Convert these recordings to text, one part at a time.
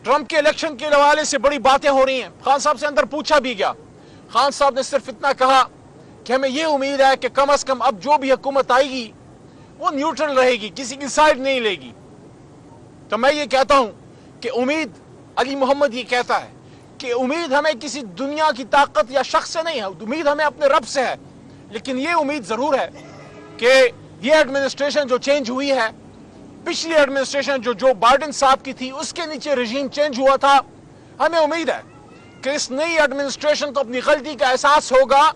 Trump के election के हवाले से बड़ी बातें हो रही हैं। खान साहब से अंदर पूछा भी गया, खान साहब ने सिर्फ इतना कहा कि हमें यह उम्मीद है कि कम से कम अब जो भी हुकूमत आएगी वो न्यूट्रल रहेगी, किसी की साइड नहीं लेगी। तो मैं ये कहता हूं कि उम्मीद, अली मोहम्मद ये कहता है कि उम्मीद हमें किसी दुनिया की ताकत या शख्स से नहीं है, उम्मीद हमें अपने रब से है। लेकिन ये उम्मीद जरूर है कि ये एडमिनिस्ट्रेशन जो चेंज हुई है, पिछली एडमिनिस्ट्रेशन जो बाइडेन साहब की थी, उसके नीचे रजीम चेंज हुआ था, हमें उम्मीद है कि इस नई एडमिनिस्ट्रेशन को अपनी गलती का एहसास होगा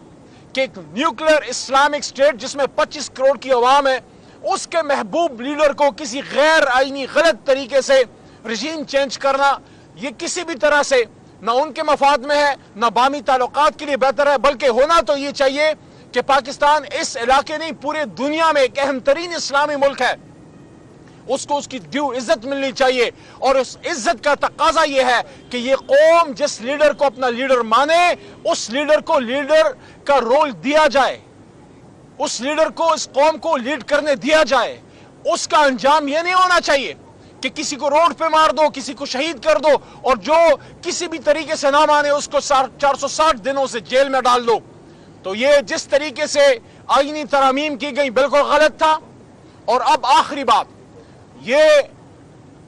कि एक न्यूक्लियर इस्लामिक स्टेट जिसमें 25 करोड़ की आवाम है, उसके महबूब लीडर को किसी गैर आईनी गलत तरीके से रजीम चेंज करना, ये किसी भी तरह से ना उनके मफाद में है, ना बामी ताल्लुकात के लिए बेहतर है। बल्कि होना तो ये चाहिए कि पाकिस्तान इस इलाके नहीं पूरे दुनिया में एक अहम तरीन इस्लामी मुल्क है, उसको उसकी ड्यू इज्जत मिलनी चाहिए। और उस इज्जत का तकाजा यह है कि ये कौम जिस लीडर को अपना लीडर माने, उस लीडर को लीडर का रोल दिया जाए, उस लीडर को इस कौम को लीड करने दिया जाए। उसका अंजाम यह नहीं होना चाहिए कि किसी को रोड पे मार दो, किसी को शहीद कर दो, और जो किसी भी तरीके से ना माने उसको 460 दिनों से जेल में डाल दो। तो ये जिस तरीके से आईनी तरामीम की गई बिल्कुल गलत था। और अब आखिरी बात, ये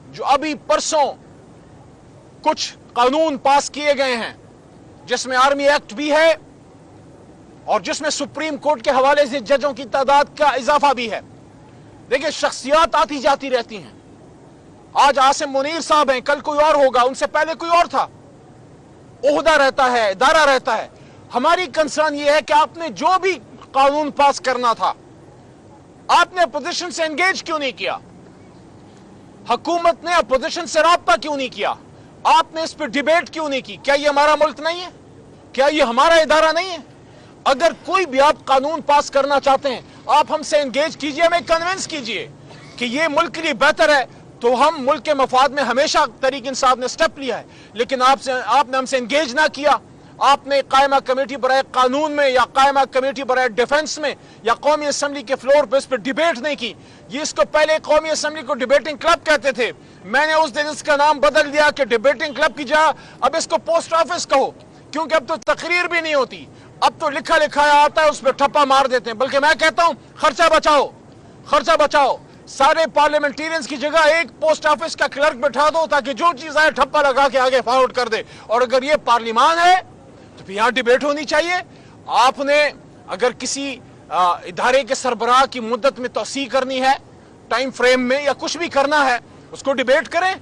जो अभी परसों कुछ कानून पास किए गए हैं जिसमें आर्मी एक्ट भी है और जिसमें सुप्रीम कोर्ट के हवाले से जजों की तादाद का इजाफा भी है। देखिए, शख्सियात आती जाती रहती हैं। आज आसिम मुनीर साहब हैं, कल कोई और होगा, उनसे पहले कोई और था। ओहदा रहता है, इदारा रहता है। हमारी कंसर्न यह है कि आपने जो भी कानून पास करना था, आपने अपोजिशन से एंगेज क्यों नहीं किया? हुकूमत ने अपोजिशन से राब्ता क्यों नहीं किया? आपने इस पर डिबेट क्यों नहीं की? क्या ये हमारा मुल्क नहीं है? क्या ये हमारा इदारा नहीं है? अगर कोई भी आप कानून पास करना चाहते हैं, आप हमसे एंगेज कीजिए, हमें कन्विंस कीजिए कि ये मुल्क के लिए बेहतर है। तो हम मुल्क के मफाद में हमेशा तहरीक इंसाफ ने स्टेप लिया है, लेकिन आपने हमसे एंगेज ना किया। आपने कायमा कमेटी बराए कानून में या कायमा कमेटी बराए डिफेंस में या कौमी असम्बली के फ्लोर पर इस पर डिबेट नहीं की। ये इसको पहले कौमी असम्बली को डिबेटिंग क्लब कहते थे, मैंने उस दिन इसका नाम बदल दिया कि डिबेटिंग क्लब की जगह अब इसको पोस्ट ऑफिस कहो, क्योंकि अब तो तकरीर भी नहीं होती, अब तो लिखा लिखाया आता है, उस पर ठप्पा मार देते हैं। बल्कि मैं कहता हूं खर्चा बचाओ, खर्चा बचाओ। सारे पार्लियामेंटेरियंस की जगह एक पोस्ट ऑफिस का क्लर्क बैठा दो ताकि जो चीज आए ठप्पा लगा के आगे फॉरवर्ड कर दे। और अगर ये पार्लियामान है तो फिर यहां डिबेट होनी चाहिए। आपने अगर किसी इदारे के सरबराह की मुद्दत में तोसी करनी है, टाइम फ्रेम में, या कुछ भी करना है, उसको डिबेट करें।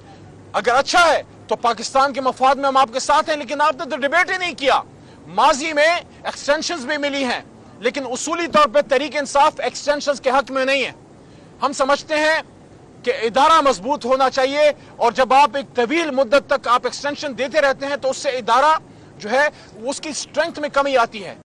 अगर अच्छा है तो पाकिस्तान के मफाद में हम आपके साथ हैं, लेकिन आपने तो डिबेट ही नहीं किया। माजी में एक्सटेंशंस भी मिली हैं, लेकिन उसूली तौर पर तहरीक इंसाफ एक्सटेंशंस के हक में नहीं है। हम समझते हैं कि इदारा मजबूत होना चाहिए, और जब आप एक तवील मुद्दत तक आप एक्सटेंशन देते रहते हैं तो उससे इदारा जो है उसकी स्ट्रेंथ में कमी आती है।